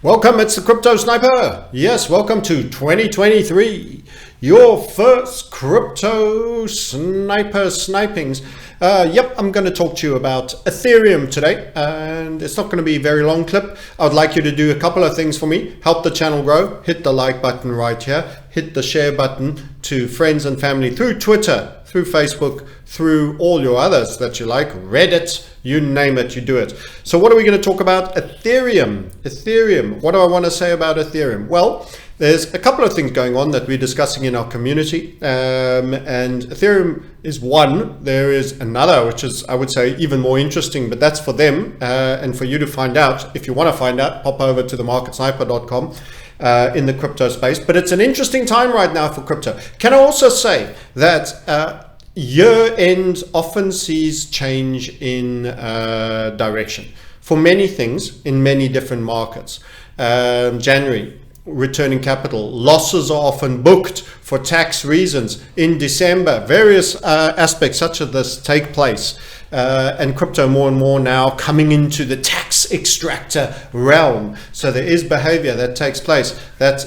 Welcome, it's the Crypto Sniper. Yes, welcome to 2023, your first Crypto Sniper snipings. I'm going to talk to you about Ethereum today, and it's not going to be a very long clip. I would like you to do a couple of things for me. Help the channel grow. Hit the like button right here. Hit the share button to friends and family through Twitter, through Facebook, through all your others that you like, Reddit, you name it, you do it. So what are we going to talk about? Ethereum. What do I want to say about Ethereum? Well, there's a couple of things going on that we're discussing in our community, and Ethereum is one. There is another, which is, I would say, even more interesting, but that's for them and for you to find out. If you want to find out, pop over to themarketsniper.com. In the crypto space, but it's an interesting time right now for crypto. Can I also say that year end often sees change in direction for many things in many different markets. January, returning capital, losses are often booked for tax reasons. In December, various aspects such as this take place. And crypto more and more now coming into the tax extractor realm. So there is behavior that takes place that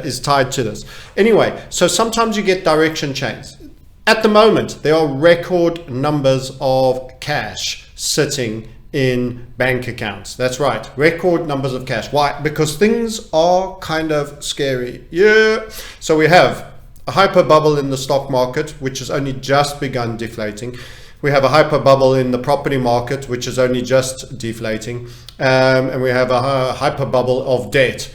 is tied to this. Anyway, so sometimes you get direction change. At the moment, there are record numbers of cash sitting in bank accounts. That's right, record numbers of cash. Why? Because things are kind of scary. Yeah. So we have a hyper bubble in the stock market, which has only just begun deflating. We have a hyper bubble in the property market, which is only just deflating. And we have a hyper bubble of debt,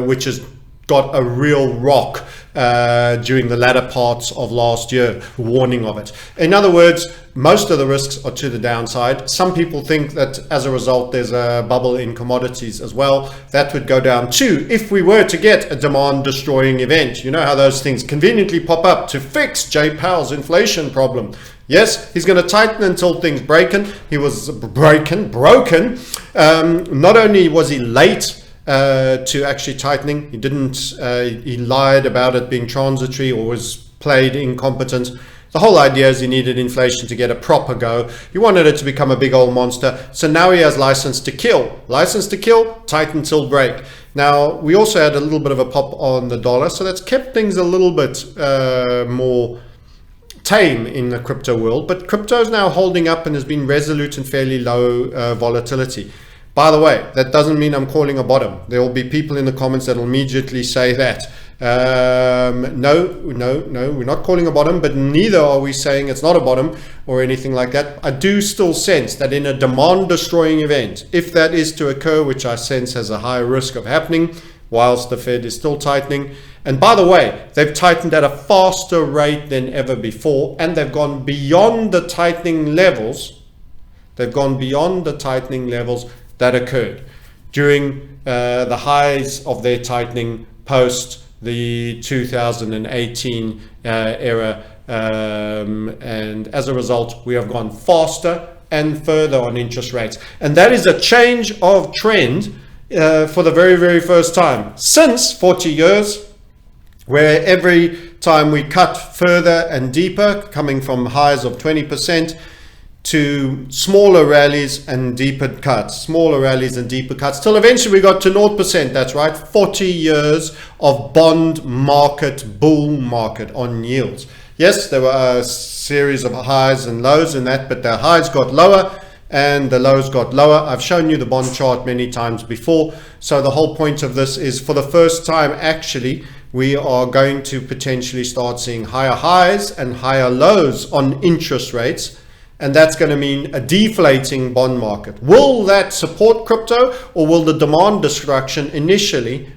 which has got a real rock during the latter parts of last year, warning of it. In other words, most of the risks are to the downside. Some people think that as a result, there's a bubble in commodities as well. That would go down too if we were to get a demand destroying event. You know how those things conveniently pop up to fix Jay Powell's inflation problem. Yes, he's going to tighten until things breaken. He was broken. Not only was he late to actually tightening, he didn't. He lied about it being transitory or was played incompetent. The whole idea is he needed inflation to get a proper go. He wanted it to become a big old monster. So now he has license to kill. License to kill, tighten till break. Now, we also had a little bit of a pop on the dollar. So that's kept things a little bit more tame in the crypto world, but crypto is now holding up and has been resolute and fairly low volatility. By the way, that doesn't mean I'm calling a bottom. There will be people in the comments that will immediately say that. No, we're not calling a bottom, but neither are we saying it's not a bottom or anything like that. I do still sense that in a demand destroying event, if that is to occur, which I sense has a high risk of happening, whilst the Fed is still tightening. And by the way, they've tightened at a faster rate than ever before, and they've gone beyond the tightening levels. They've gone beyond the tightening levels that occurred during the highs of their tightening post the 2018 era. And as a result, we have gone faster and further on interest rates. And that is a change of trend for the very, very first time since 40 years, where every time we cut further and deeper, coming from highs of 20% to smaller rallies and deeper cuts, till eventually we got to 0%. That's right, 40 years of bond market, bull market on yields. Yes, there were a series of highs and lows in that, but the highs got lower and the lows got lower. I've shown you the bond chart many times before. So the whole point of this is, for the first time, actually, we are going to potentially start seeing higher highs and higher lows on interest rates. And that's going to mean a deflating bond market. Will that support crypto, or will the demand destruction initially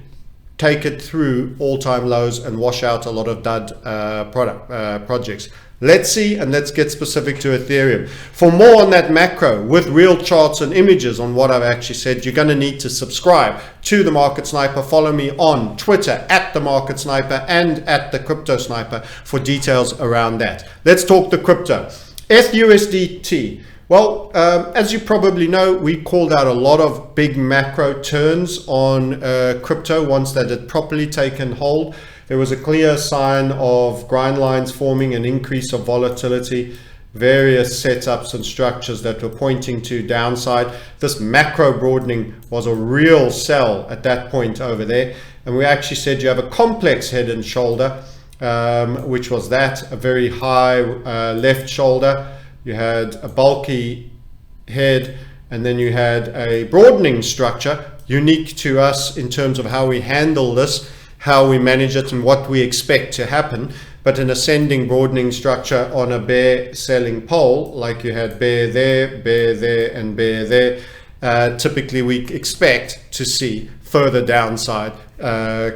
take it through all-time lows and wash out a lot of dud projects? Let's see, and let's get specific to Ethereum. For more on that macro with real charts and images on what I've actually said, you're going to need to subscribe to the Market Sniper. Follow me on Twitter at the Market Sniper and at the Crypto Sniper for details around that. Let's talk the crypto. FUSDT. Well, as you probably know, we called out a lot of big macro turns on crypto once that had properly taken hold. There was a clear sign of grind lines forming, an increase of volatility. various setups and structures that were pointing to downside. This macro broadening was a real sell at that point over there. And we actually said you have a complex head and shoulder, which was that, a very high left shoulder. You had a bulky head, and then you had a broadening structure, unique to us in terms of how we handle this, how we manage it, and what we expect to happen. But an ascending broadening structure on a bear selling pole, like you had bear there, and bear there, typically we expect to see further downside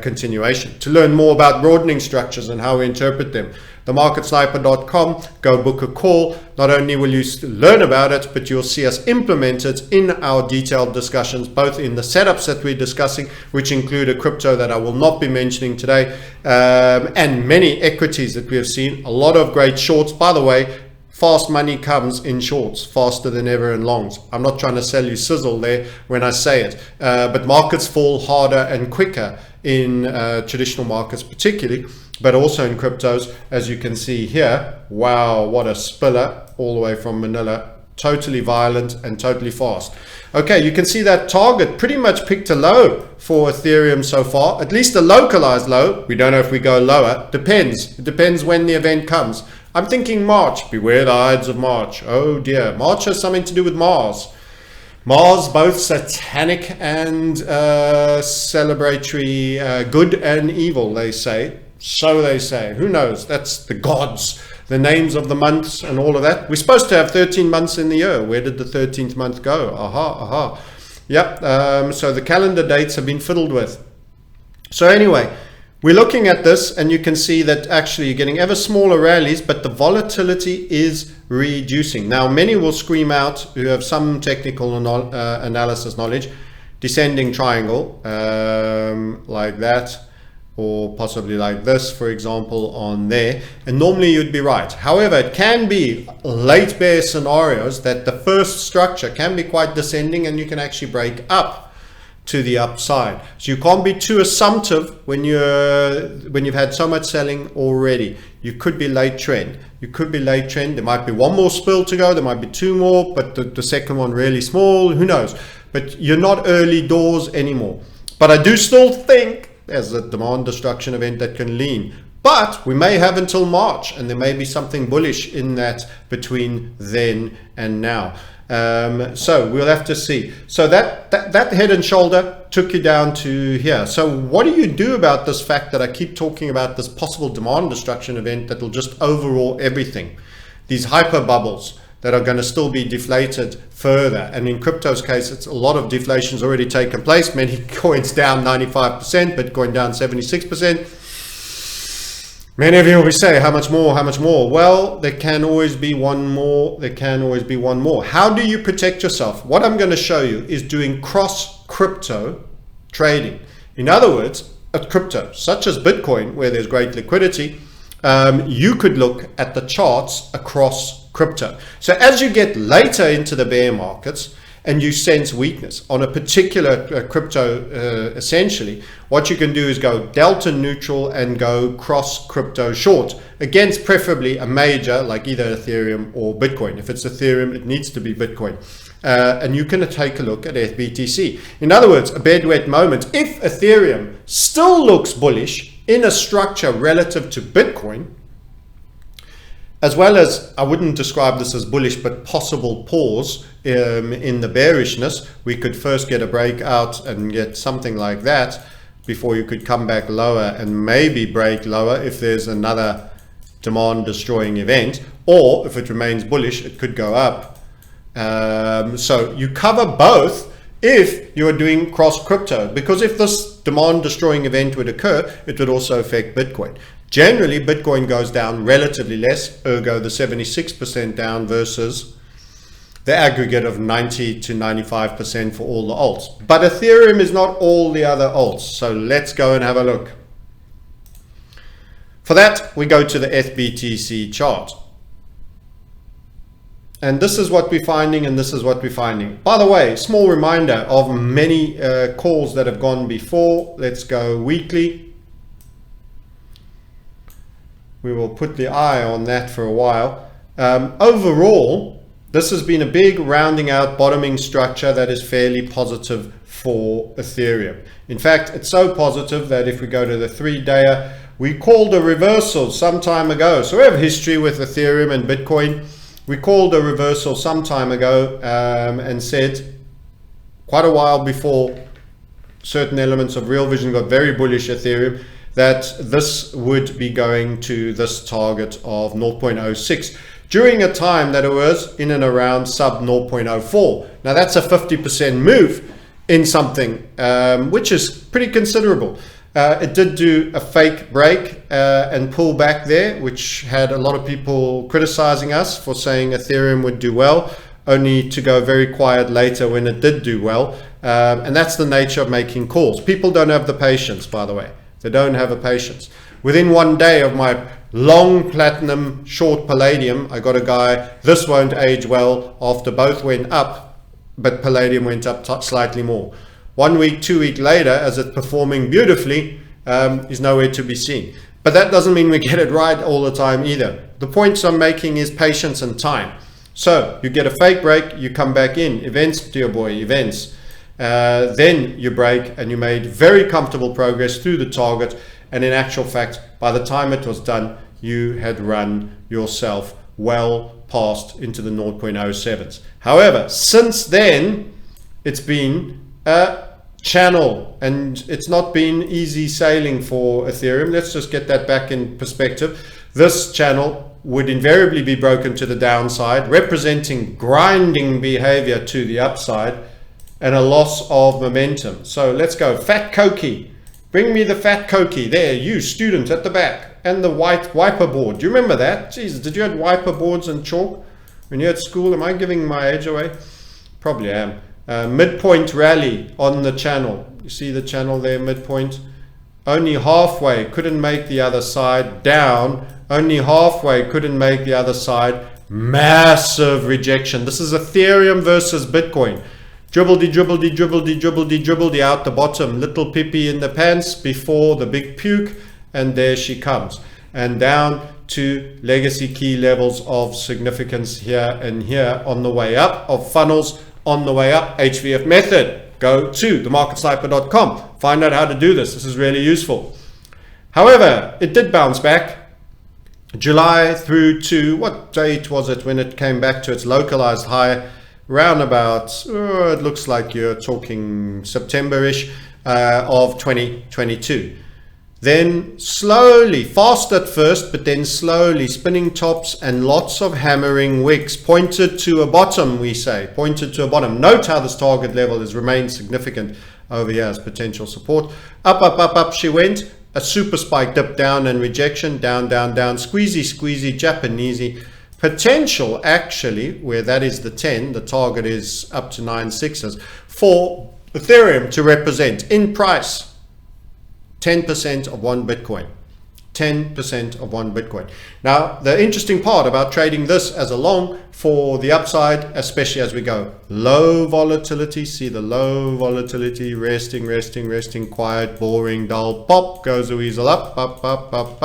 continuation. To learn more about broadening structures and how we interpret them, themarketsniper.com, go book a call. Not only will you learn about it, but you'll see us implement it in our detailed discussions, both in the setups that we're discussing, which include a crypto that I will not be mentioning today, and many equities that we have seen. A lot of great shorts. By the way, fast money comes in shorts, faster than ever in longs. I'm not trying to sell you sizzle there when I say it, but markets fall harder and quicker in traditional markets particularly, but also in cryptos, as you can see here. Wow, what a spiller all the way from Manila. Totally violent and totally fast. Okay, you can see that target pretty much picked a low for Ethereum so far, at least a localized low. We don't know if we go lower. Depends. It depends when the event comes. I'm thinking March. Beware the Ides of March. Oh dear. March has something to do with Mars. Mars, both satanic and celebratory, good and evil, they say. So they say. Who knows? That's the gods, the names of the months and all of that. We're supposed to have 13 months in the year. Where did the 13th month go? Aha. Yep. So the calendar dates have been fiddled with. So anyway, we're looking at this, and you can see that actually you're getting ever smaller rallies, but the volatility is reducing. Now, many will scream out, who have some technical analysis knowledge, descending triangle, like that, or possibly like this, for example, on there. And normally you'd be right. However, it can be late bear scenarios that the first structure can be quite descending, and you can actually break up to the upside. So you can't be too assumptive when you've had so much selling already. You could be late trend. There might be one more spill to go. There might be two more, but the second one really small. Who knows? But you're not early doors anymore. But I do still think there's a demand destruction event that can lean. But we may have until March, and there may be something bullish in that between then and now. So we'll have to see. So that head and shoulder took you down to here. So what do you do about this fact that I keep talking about this possible demand destruction event that will just overall everything? These hyper bubbles that are going to still be deflated further. And in crypto's case, it's a lot of deflation's already taken place. Many coins down 95%, Bitcoin down 76%. Many of you will say, how much more? How much more? Well, there can always be one more. How do you protect yourself? What I'm going to show you is doing cross crypto trading. In other words, a crypto such as Bitcoin, where there's great liquidity, you could look at the charts across crypto. So as you get later into the bear markets, and you sense weakness on a particular crypto, essentially, what you can do is go delta neutral and go cross crypto short against preferably a major like either Ethereum or Bitcoin. If it's Ethereum, it needs to be Bitcoin. And you can take a look at FBTC. In other words, a bedwet moment. If Ethereum still looks bullish in a structure relative to Bitcoin, as well as, I wouldn't describe this as bullish, but possible pause in the bearishness, we could first get a breakout and get something like that before you could come back lower and maybe break lower if there's another demand destroying event, or if it remains bullish, it could go up. So you cover both if you're doing cross crypto, because if this demand destroying event would occur, it would also affect Bitcoin. Generally, Bitcoin goes down relatively less, ergo the 76% down versus the aggregate of 90 to 95% for all the alts. But Ethereum is not all the other alts. So let's go and have a look. For that, we go to the FBTC chart. And this is what we're finding, and this is what we're finding. By the way, small reminder of many calls that have gone before. Let's go weekly. We will put the eye on that for a while. Overall, this has been a big rounding out bottoming structure that is fairly positive for Ethereum. In fact, it's so positive that if we go to the 3-dayer, we called a reversal some time ago. So we have history with Ethereum and Bitcoin. We called a reversal some time ago and said quite a while before certain elements of Real Vision got very bullish Ethereum that this would be going to this target of 0.06 during a time that it was in and around sub 0.04. Now that's a 50% move in something, which is pretty considerable. It did do a fake break and pull back there, which had a lot of people criticizing us for saying Ethereum would do well, only to go very quiet later when it did do well. And that's the nature of making calls. People don't have the patience, by the way. They don't have a patience. Within 1 day of my long platinum, short palladium, I got a guy, this won't age well, after both went up, but palladium went up slightly more. 1 week, 2 weeks later, as it's performing beautifully, is nowhere to be seen. But that doesn't mean we get it right all the time either. The points I'm making is patience and time. So you get a fake break, you come back in, events, dear boy, events. Then you break and you made very comfortable progress through the target. And in actual fact, by the time it was done, you had run yourself well past into the 0.07s. However, since then, it's been a channel and it's not been easy sailing for Ethereum. Let's just get that back in perspective. This channel would invariably be broken to the downside, representing grinding behavior to the upside and a loss of momentum. So let's go. Fat Koki. Bring me the fat Koki. There, you student at the back. And the white wiper board. Do you remember that? Jesus, did you have wiper boards and chalk when you're at school? Am I giving my age away? Probably am. Midpoint rally on the channel. You see the channel there, midpoint? Only halfway, couldn't make the other side. Down, only halfway, couldn't make the other side. Massive rejection. This is Ethereum versus Bitcoin. Dribbledy, dribbledy, dribbledy, dribbledy, dribbledy out the bottom. Little pippy in the pants before the big puke. And there she comes. And down to legacy key levels of significance here and here on the way up, of funnels on the way up. HVF method. Go to themarketsniper.com. Find out how to do this. This is really useful. However, it did bounce back. July through to, what date was it when it came back to its localized high? Round about, it looks like you're talking September-ish of 2022. Then slowly, fast at first, but then slowly spinning tops and lots of hammering wicks, pointed to a bottom, we say, pointed to a bottom. Note how this target level has remained significant over here as potential support. Up, up, up, up she went. A super spike dip down and rejection, down, down, down, squeezy, squeezy, Japanesey. Potential actually, where that is the 10, the target is up to 9.6s, for Ethereum to represent in price 10% of one Bitcoin. 10% of one Bitcoin. Now, the interesting part about trading this as a long for the upside, especially as we go low volatility, see the low volatility, resting, resting, resting, quiet, boring, dull, pop, goes the weasel up, up, up, up,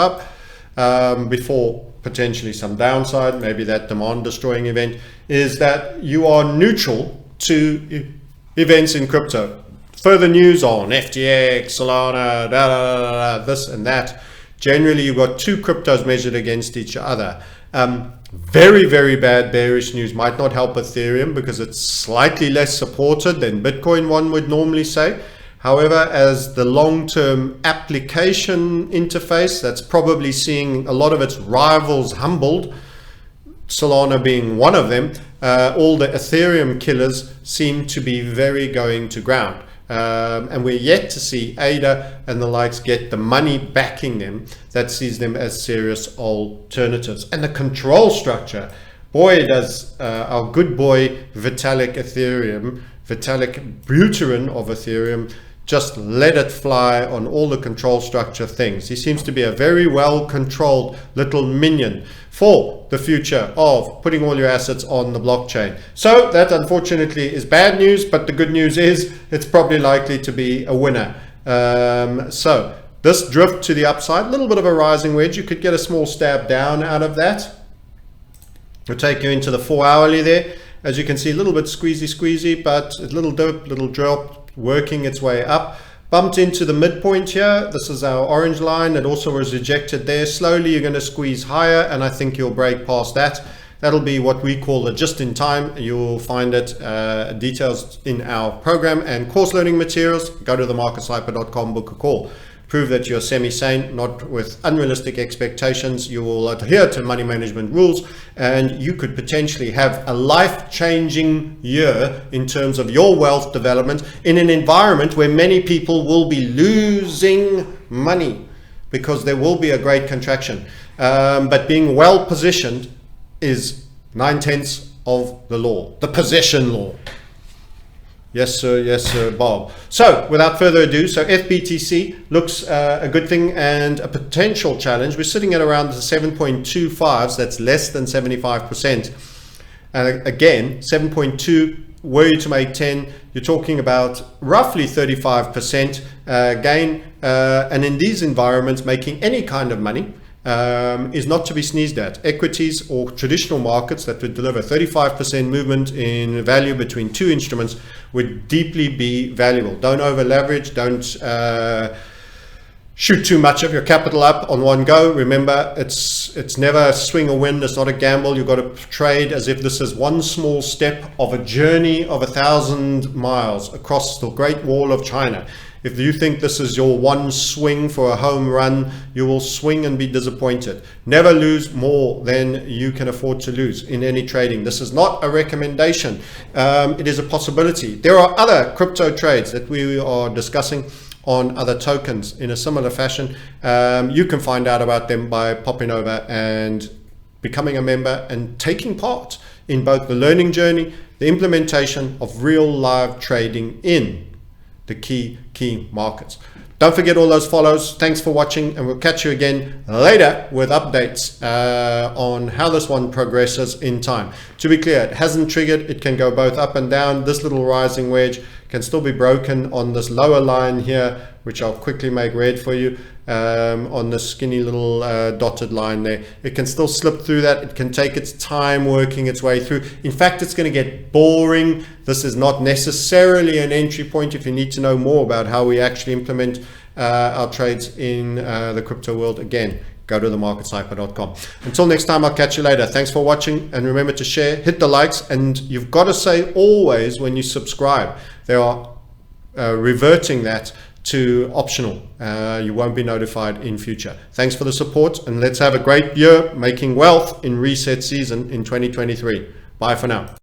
up, before potentially some downside, maybe that demand destroying event, is that you are neutral to events in crypto. Further news on FTX, Solana, this and that. Generally, you've got two cryptos measured against each other. Very, very bad bearish news might not help Ethereum because it's slightly less supported than Bitcoin, one would normally say. However, as the long-term application interface that's probably seeing a lot of its rivals humbled, Solana being one of them, all the Ethereum killers seem to be very going to ground. And we're yet to see ADA and the likes get the money backing them that sees them as serious alternatives. And the control structure, boy, does our good boy Vitalik Buterin of Ethereum just let it fly on all the control structure things. He seems to be a very well controlled little minion for the future of putting all your assets on the blockchain. So that unfortunately is bad news, but the good news is it's probably likely to be a winner. So this drift to the upside, a little bit of a rising wedge. You could get a small stab down out of that. We'll take you into the 4 hourly there. As you can see, a little bit squeezy, but a little dip, little drop, working its way up. Bumped into the midpoint here. This is our orange line. It also was ejected there. Slowly, you're going to squeeze higher, and I think you'll break past that. That'll be what we call a just in time. You'll find it details in our program and course learning materials. Go to themarketsniper.com, book a call. Prove that you're semi-sane, not with unrealistic expectations. You will adhere to money management rules, and you could potentially have a life-changing year in terms of your wealth development in an environment where many people will be losing money because there will be a great contraction. But being well positioned is 9/10 of the law, the possession law. Yes, sir, Bob. So without further ado, so FBTC looks a good thing and a potential challenge. We're sitting at around the 7.25s. That's less than 75%. Again, 7.2, were you to make 10, you're talking about roughly 35% gain. And in these environments, making any kind of money is not to be sneezed at. Equities or traditional markets that would deliver 35% movement in value between two instruments would deeply be valuable. Don't over leverage, don't shoot too much of your capital up on one go. Remember, it's never a swing or win. It's not a gamble. You've got to trade as if this is one small step of a journey of 1,000 miles across the Great Wall of China. If you think this is your one swing for a home run, you will swing and be disappointed. Never lose more than you can afford to lose in any trading. This is not a recommendation. It is a possibility. There are other crypto trades that we are discussing on other tokens in a similar fashion. You can find out about them by popping over and becoming a member and taking part in both the learning journey, the implementation of real live trading in the key markets. Don't forget all those follows. Thanks for watching, and we'll catch you again later with updates on how this one progresses in time. To be clear, it hasn't triggered. It can go both up and down. This little rising wedge can still be broken on this lower line here, which I'll quickly make red for you, on the skinny little dotted line there. It can still slip through that. It can take its time working its way through. In fact, it's going to get boring. This is not necessarily an entry point if you need to know more about how we actually implement our trades in the crypto world. Again, go to themarketsniper.com. Until next time, I'll catch you later. Thanks for watching, and remember to share, hit the likes, and you've got to say always when you subscribe, they are reverting that to optional. You won't be notified in future. Thanks for the support, and let's have a great year making wealth in reset season in 2023. Bye for now.